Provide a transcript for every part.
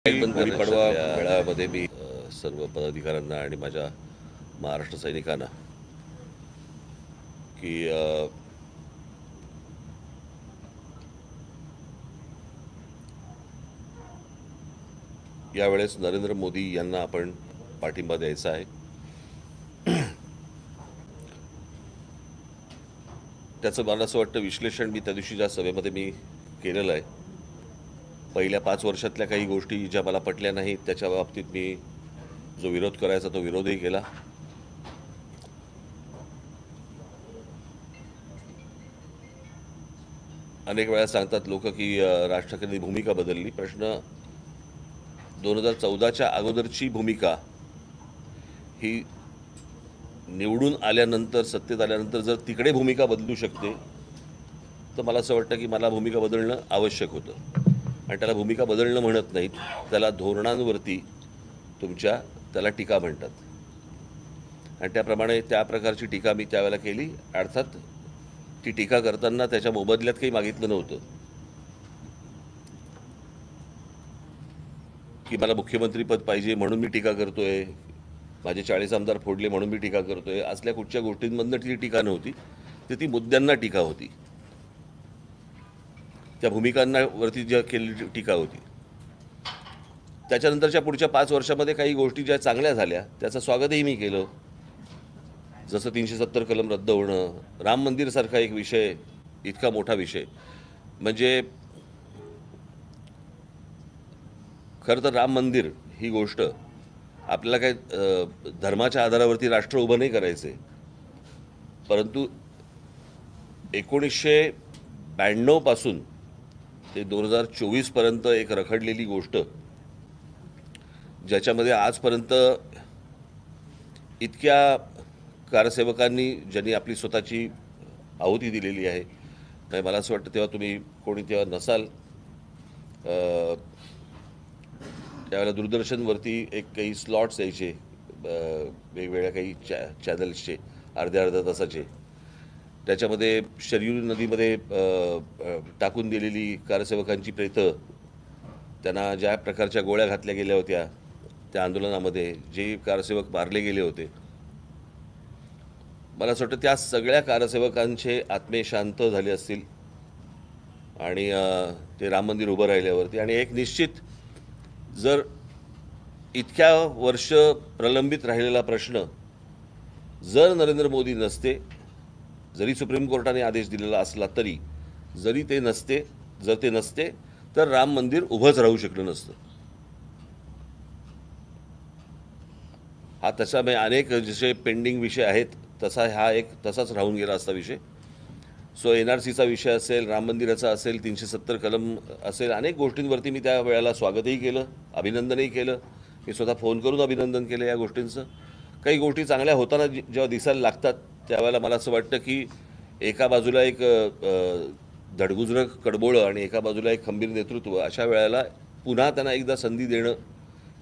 गुढीपाडवा मेळाव्यामध्ये मी सर्व पदाधिकाऱ्यांना आणि माझ्या महाराष्ट्र सैनिकांना की यावेळेस नरेंद्र मोदी यांना आपण पाठिंबा द्यायचा आहे. त्याचं मला असं वाटतं विश्लेषण मी त्या दिवशी ज्या सभेमध्ये मी केलेलं आहे. पहिल्या 5 वर्षातल्या काही गोष्टी ज्या मला पटल्या नाहीत त्याच्या बाबतीत मी जो विरोध करायचा तो विरोधही केला. अनेक वेळा सांगतात लोक की राज ठाकरेंनी भूमिका बदलली. प्रश्न 2014च्या अगोदरची भूमिका ही निवडून आल्यानंतर सत्तेत आल्यानंतर जर तिकडे भूमिका बदलू शकते तर मला असं वाटतं की मला भूमिका बदलणं आवश्यक होतं. आणि त्याला भूमिका बदलणं म्हणत नाहीत, त्याला धोरणांवरती त्याला टीका म्हणतात. आणि त्याप्रमाणे त्या प्रकारची टीका मी त्यावेळेला केली. अर्थात ती टीका करताना त्याच्या मोबदल्यात काही मागितलं नव्हतं की मला मुख्यमंत्रीपद पाहिजे म्हणून मी टीका करतोय, माझे 40 आमदार फोडले म्हणून मी टीका करतोय, असल्या कुठच्या गोष्टींमधनं ती टीका नव्हती. ती मुद्द्यांना टीका होती, त्या भूमिकांवरती ज्या केलेली टीका होती. त्याच्यानंतरच्या पुढच्या 5 वर्षामध्ये काही गोष्टी ज्या चांगल्या झाल्या त्याचं स्वागतही मी केलं. जसं 370 कलम रद्द होणं, राम मंदिरसारखा एक विषय, इतका मोठा विषय. म्हणजे खरं तर राम मंदिर ही गोष्ट आपल्याला काय धर्माच्या आधारावरती राष्ट्र उभं नाही करायचे, परंतु 1992 पासून ते 2024 पर्यंत एक रखडलेली गोष्ट, ज्याच्यामध्ये आजपर्यंत इतक्या कारसेवकांनी ज्यांनी आपली स्वतःची आहुती दिलेली आहे. नाही, मला असं वाटतं तेव्हा तुम्ही कोणी तेव्हा नसाल, त्यावेळेला दूरदर्शनवरती काही स्लॉट्स यायचे वेगवेगळ्या काही चॅनल्सचे अर्ध्या तासाचे. त्याच्यामध्ये शरयू नदीमध्ये टाकून दिलेली कारसेवकांची प्रेतं, त्यांना ज्या प्रकारच्या गोळ्या घातल्या गेल्या होत्या त्या आंदोलनामध्ये, जे कारसेवक मारले गेले होते, मला असं वाटतं त्या सगळ्या कारसेवकांचे आत्मे शांत झाले असतील आणि ते राम मंदिर उभं राहिल्यावरती. आणि एक निश्चित, जर इतक्या वर्ष प्रलंबित राहिलेला प्रश्न जर नरेंद्र मोदी नसते, जरी सुप्रीम कोर्टाने आदेश दिलेला असला तरी, जर ते नसते तर राम मंदिर उभंच राहू शकलं नसतं. हा तसा अनेक जसे पेंडिंग विषय आहेत तसा हा एक तसाच राहून गेला असता विषय. सो NRCचा विषय असेल, राम मंदिराचा असेल, 370 कलम असेल, अनेक गोष्टींवरती मी त्या वेळेला स्वागतही केलं, अभिनंदनही केलं. मी स्वतः फोन करून अभिनंदन केलं या गोष्टींचं. काही गोष्टी चांगल्या होताना जेव्हा दिसायला लागतात त्यावेळेला मला असं वाटतं की एका बाजूला एक धडगुजरं कडबोळं आणि एका बाजूला एक खंबीर नेतृत्व, अशा वेळेला पुन्हा त्यांना एकदा संधी देणं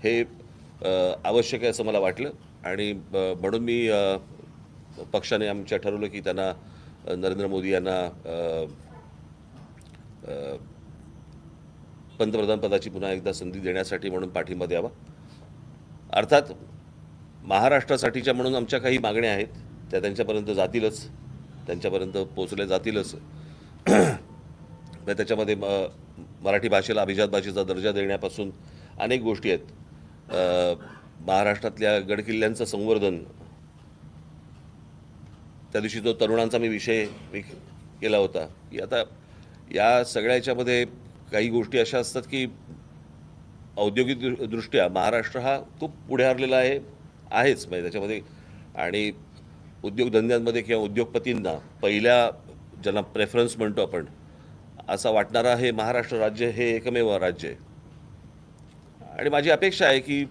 हे आवश्यक आहे असं मला वाटलं. आणि म्हणून मी पक्षाने आमच्या ठरवलं की त्यांना नरेंद्र मोदी यांना पंतप्रधान पदाची पुन्हा एकदा संधी देण्यासाठी म्हणून पाठिंबा द्यावा. अर्थात महाराष्ट्रासाठीच्या म्हणून आमच्या काही मागण्या आहेत, त्या त्यांच्यापर्यंत जातीलच, त्यांच्यापर्यंत पोचल्या जातीलच. त्याच्यामध्ये मराठी भाषेला अभिजात भाषेचा दर्जा देण्यापासून अनेक गोष्टी आहेत. महाराष्ट्रातल्या गडकिल्ल्यांचं संवर्धन, त्या दिवशी जो तरुणांचा मी विषय केला होता, की आता या सगळ्याच्यामध्ये काही गोष्टी अशा असतात की औद्योगिकदृष्ट्या महाराष्ट्र हा खूप पुढे हरलेला आहेच. म्हणजे त्याच्यामध्ये आणि उद्योगधंद्यांमध्ये किंवा उद्योगपतींना पहिल्या ज्यांना प्रेफरन्स म्हणतो आपण, असा वाटणारा हे महाराष्ट्र राज्य हे एकमेव राज्य आहे. आणि माझी अपेक्षा आहे की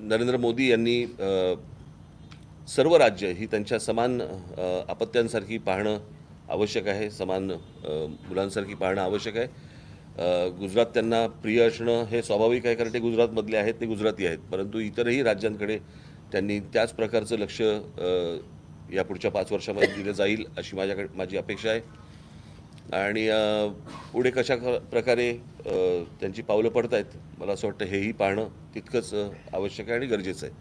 नरेंद्र मोदी यांनी सर्व राज्य ही त्यांच्या समान अपत्यांसारखी पाहणं आवश्यक आहे, समान मुलांसारखी पाहणं आवश्यक आहे. गुजरात त्यांना प्रिय असणं हे स्वाभाविक आहे, कारण ते गुजरातमधले आहेत, ते गुजराती आहेत. परंतु इतरही राज्यांकडे त्यांनी त्याच प्रकारचं लक्ष या पुढच्या 5 वर्षामध्ये दिलं जाईल अशी माझी अपेक्षा आहे. आणि पुढे कशा प्रकारे त्यांची पावलं पडत आहेत मला असं वाटतं हेही पाहणं तितकंच आवश्यक आहे आणि गरजेचं आहे.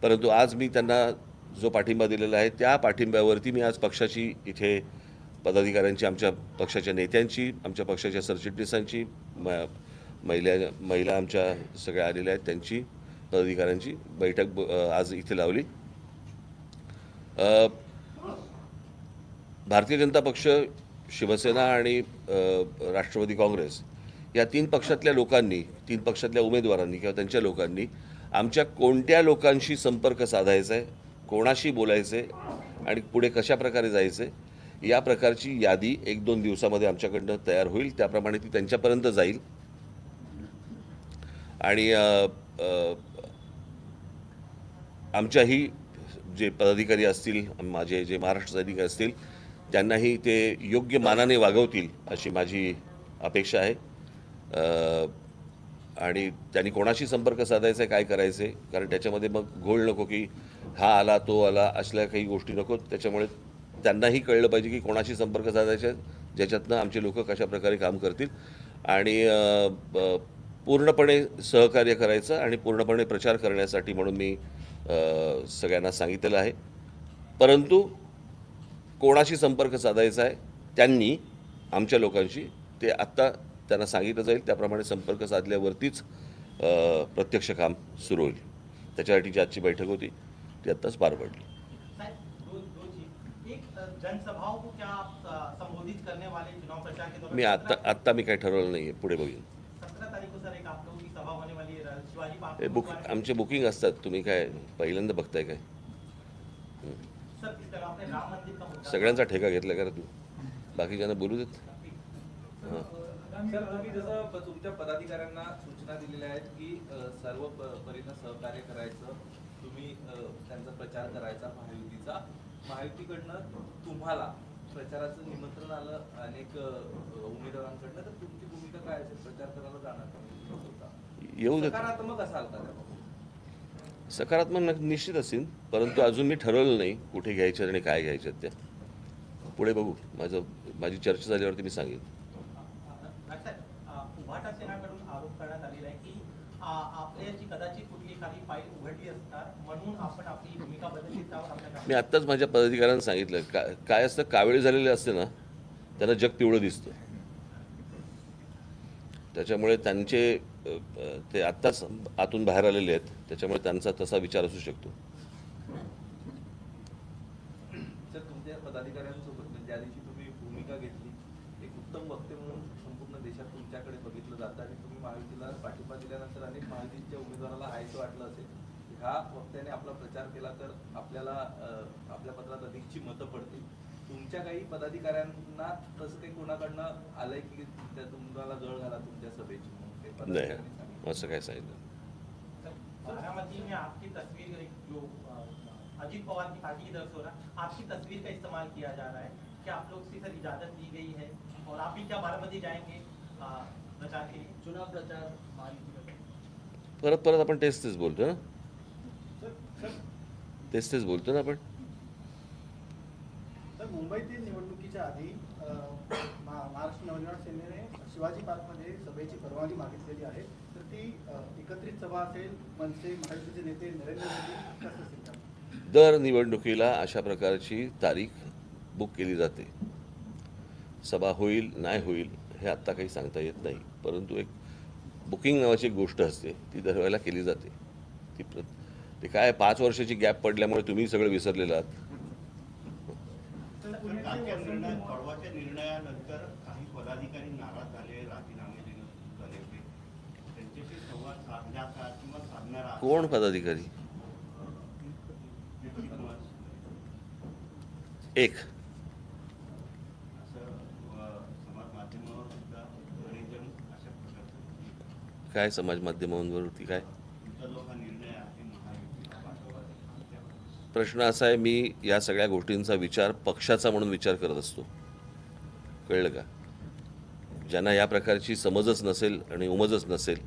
परंतु आज मी त्यांना जो पाठिंबा दिलेला आहे त्या पाठिंब्यावरती मी आज पक्षाची इथे पदाधिकाऱ्यांची, आमच्या पक्षाच्या नेत्यांची, आमच्या पक्षाच्या सरचिटणीसांची, महिला आमच्या सगळ्या आलेल्या आहेत त्यांची, पदाधिकाऱ्यांची बैठक आज इथे लावली. भारतीय जनता पक्ष, शिवसेना आणि राष्ट्रवादी काँग्रेस या तीन पक्षातल्या लोकांनी, तीन पक्षातल्या उमेदवारांनी किंवा त्यांच्या लोकांनी आमच्या कोणत्या लोकांशी संपर्क साधायचा आहे, कोणाशी बोलायचं आहे आणि पुढे कशा प्रकारे जायचं आहे या प्रकारची यादी 1-2 दिवसामध्ये आमच्याकडनं तयार होईल. त्याप्रमाणे ती त्यांच्यापर्यंत जाईल आणि आमच्याही जे पदाधिकारी असतील, माझे जे महाराष्ट्र सैनिक असतील त्यांनाही ते योग्य मानाने वागवतील अशी माझी अपेक्षा आहे. आणि त्यांनी कोणाशी संपर्क साधायचा आहे, काय करायचं आहे, कारण त्याच्यामध्ये मग घोळ नको की हा आला तो आला असल्या काही गोष्टी नको. त्याच्यामुळे त्यांनाही कळलं पाहिजे की कोणाशी संपर्क साधायचा आहे, ज्याच्यातनं आमचे लोक कशा प्रकारे काम करतील आणि पूर्णपणे सहकार्य करायचं आणि पूर्णपणे प्रचार करण्यासाठी म्हणून मी सगळ्यांना सांगितलेलं आहे. परंतु कोणाशी संपर्क साधायचा आहे त्यांनी आमच्या लोकांशी ते आत्ता त्यांना सांगितलं जाईल. त्याप्रमाणे संपर्क साधल्यावरतीच प्रत्यक्ष काम सुरू होईल. त्याच्यासाठी जी आजची बैठक होती ती आत्ताच पार पडली. मी आत्ता मी काही ठरवलं नाही आहे, पुढे बघीन. आमचे बुकिंग असतात, तुम्ही काय पहिल्यांदा बघताय काय? सगळ्यांचा ठेका घेतला का तू? बाकीच्यांना बोलू देत. सर, तुम्ही जसं तुमच्या पदाधिकाऱ्यांना सूचना दिलेल्या आहेत की सर्व परीनं सहकार्य करायचं, तुम्ही त्यांचा प्रचार करायचा महायुतीकडनं तुम्हाला प्रचाराचं निमंत्रण आलं अनेक उमेदवारांकडनं, तर तुमची भूमिका काय असेल? प्रचार करायला जाणार येऊ देत. सकारात्मक असाल का? सकारात्मक निश्चित असेल, परंतु अजून मी ठरवलं नाही कुठे घ्यायचं आणि काय घ्यायचं त्या. पुढे बघू. माझी चर्चा झाल्यावरती मी सांगेन. उभाटा सेनाकडून आरोप करण्यात आलेला आहे की आपल्याची कदाचित कुठली एखादी फाईल उघडली असणार म्हणून आपण आपली भूमिका बदलली. मी आत्ताच माझ्या पदाधिकाऱ्यांना सांगितलं काय असतं, कावेळी झालेले असते ना त्यांना जग पिवळं दिसतं. त्याच्यामुळे त्यांचे ते आत्ताच आतून बाहेर आलेले आहेत, त्याच्यामुळे त्यांचा तसा विचार असू शकतो. सर, तुमच्या पदाधिकाऱ्यांसोबत ज्या दिवशी तुम्ही भूमिका घेतली, एक उत्तम वक्ते म्हणून संपूर्ण देशात तुमच्याकडे बघितलं जातं आणि तुम्ही महायुतीला पाठिंबा दिल्यानंतर अनेक महायुतीच्या उमेदवाराला आयचं वाटलं असेल, ह्या वक्त्याने आपला प्रचार केला तर आपल्याला आपल्या पत्रात अधिकची मतं पडतील. तुमच्या काही पदाधिकाऱ्यांना तसं काही कोणाकडनं आलंय की त्या तुम्हाला जळ घाला तुमच्या सभेची? नाही, असं काय सांगितलं. बारामती में आपकी तस्वीर जो अजीत पवार की पार्टी की तरफ से हो रहा, आपकी तस्वीर का इस्तेमाल किया जा रहा है, क्या आप लोग से सर इजाजत दी गई है और आप भी क्या बारामती जाएंगे प्रचार के लिए? चुनाव प्रचार परत आपण तेच बोलतो ना, तेच बोलतो ना आपण. तर मुंबईतील निवडणुकीच्या आधी महाराष्ट्र नवनिर्माण सेनेने शिवाजी पार्कमध्ये सभेची परवानगी मागितलेली आहे. तर ती एकत्रित सभा असेल, मनसे महायुतीचे नेते नरेंद्र मोदी कसं असेल? दर निवडणुकीला अशा प्रकारची तारीख बुक केली जाते. सभा होईल नाही होईल हे आत्ता काही सांगता येत नाही, परंतु एक बुकिंग नावाची एक गोष्ट असते, ती दरवेळेला केली जाते. ते काय 5 वर्षाची गॅप पडल्यामुळे तुम्ही सगळं विसरलेलं आहात. परवाच्या निर्णयानंतर काही पदाधिकारी नाराज झाले, राजीनामे देणं सुरू झाले होते, त्यांच्याशी संवाद साधला का किंवा साधणारा? कोण पदाधिकारी? एक असं समाज माध्यमावर सुद्धा बरेच जण अशा प्रकारचं. काय समाज माध्यमांवरती काय तुमचा जो हा निर्णय आहे महायुतीला पाठवला, प्रश्न असा आहे, मी या सगळ्या गोष्टींचा विचार पक्षाचा म्हणून विचार करत असतो. कळलं का? ज्यांना या प्रकारची समजच नसेल आणि उमजच नसेल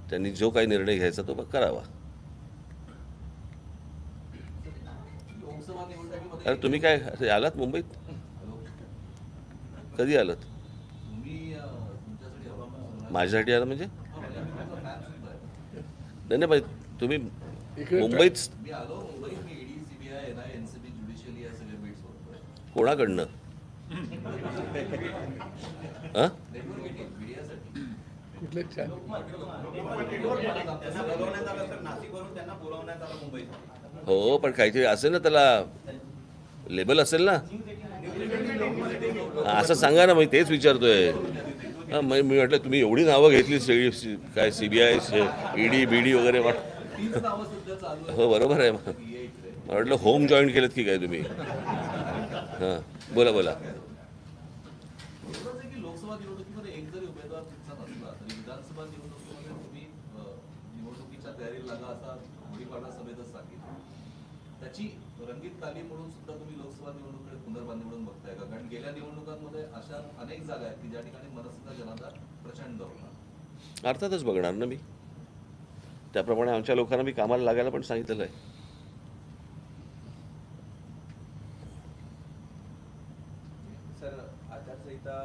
त्यांनी जो काही निर्णय घ्यायचा तो करावा. अरे तुम्ही काय आलात मुंबईत? कधी आलात? तुम्ही तुमच्यासाठी हवामान माझ्यासाठी आला म्हणजे? फॅन सुद्धा आहे. नाही नाही बाई, तुम्ही मुंबईत मी आलो मुंबईत, मी ईडी, सीबीआय, एनआय, एनसीबी, ज्युडिशियली या सगळ्या बीट्स बघतोय. कोणाकडनं? हां नेटवर्क एटीन मीडियासाठी. त्यांना बोलवण्यात आलं तर नाशिकवरून त्यांना बोलवण्यात आलं मुंबईत. हो, पण काहीतरी असेल ना, त्याला लेबल असेल ना. असं सांगा ना, मी तेच विचारतोय. हां, मी म्हटलं तुम्ही एवढी नावं घेतली, काय CBI, ED BD वगैरे. तीच नावं सध्या चालू आहे. हो बरोबर आहे. मला वाटलं होम जॉईन केलं की काय तुम्ही. हां बोला बोला. महत्त्वाचं आहे की लोकसभा निवडणुकीमध्ये एक जरी उमेदवार तुमचा नसला तरी विधानसभा निवडणुकीमध्ये तुम्ही निवडणुकीच्या तयारीला लागा असा गुढीपाडा सभेतच सांगितलं. त्याची रंगीत तालीम म्हणून सुद्धा तुम्ही लोकसभा निवडणुकीकडे पुनर्बांधणी म्हणून बघताय का? कारण गेल्या निवडणुकांमध्ये अशा अनेक जागा आहेत की ज्या ठिकाणी मनसेचा जनाधार प्रचंड होता. अर्थातच बघणार ना मी. त्याप्रमाणे आमच्या लोकांना मी कामाला लागायला पण सांगितलेलं आहे. सर, आचारसंहिता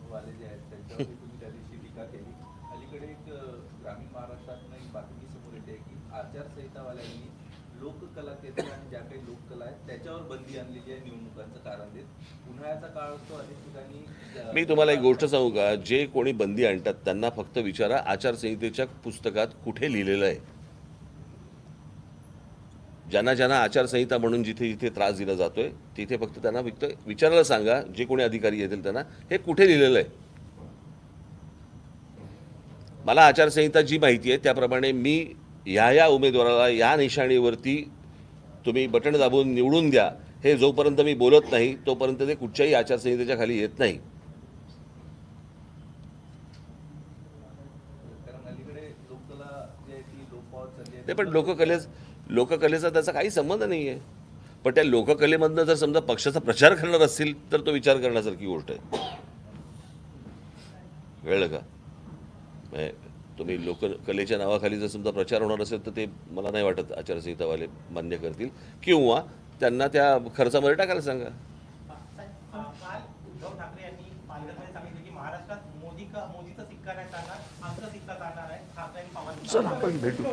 वाले जे आहेत त्यांच्यावरती तुम्ही त्या दिवशी टीका केली. अलीकडे एक ग्रामीण महाराष्ट्रातनं एक बातमी समोर येते की आचारसंहितावाल्यांनी लोककला केंद्र आणि ज्या काही लोककला आहेत त्याच्यावर बंदी आणलेली आहे निवडणुकांचं कारण देत. उन्हाळ्याचा काळ असतो, अनेक ठिकाणी मी तुम्हाला एक गोष्ट सांगू का? जे कोणी बंदी आणतात त्यांना फक्त विचारा आचारसंहितेच्या पुस्तकात कुठे लिहिलेलं आहे. ज्यांना ज्यांना आचारसंहिता म्हणून जिथे जिथे त्रास दिला जातोय तिथे फक्त त्यांना विचारायला सांगा, जे कोणी अधिकारी येतील त्यांना, हे कुठे लिहिलेलं आहे. मला आचारसंहिता जी माहिती आहे त्याप्रमाणे मी ह्या उमेदवाराला या निशाणीवरती तुम्ही बटण दाबून निवडून द्या, हे जोपर्यंत मी बोलत नाही तोपर्यंत ते कुठच्याही आचारसंहितेच्या खाली येत नाही. कारण अलीकडे लोककला जी आहे ती लोप पावत चालली आहे. ते पण लोककलेचा त्याचा काही संबंध नाही आहे. पण त्या लोककलेमधनं जर समजा पक्षाचा प्रचार करणार असतील तर तो विचार करण्यासारखी गोष्ट आहे. कळलं का? म्हणजे तुम्ही लोककलेच्या नावाखाली जर समजा प्रचार होणार असेल तर ते मला नाही वाटत आचारसंहितावाले मान्य करतील, किंवा त्यांना त्या खर्चामध्ये टाकायला सांगा. काल उद्धव ठाकरे यांनी पालघरमध्ये सांगितलं की महाराष्ट्रात मोदीचा सिक्का नाही चालणार, आमचा सिक्का चालणार आहे. ठाकरे आणि पवार चल आपण भेटू.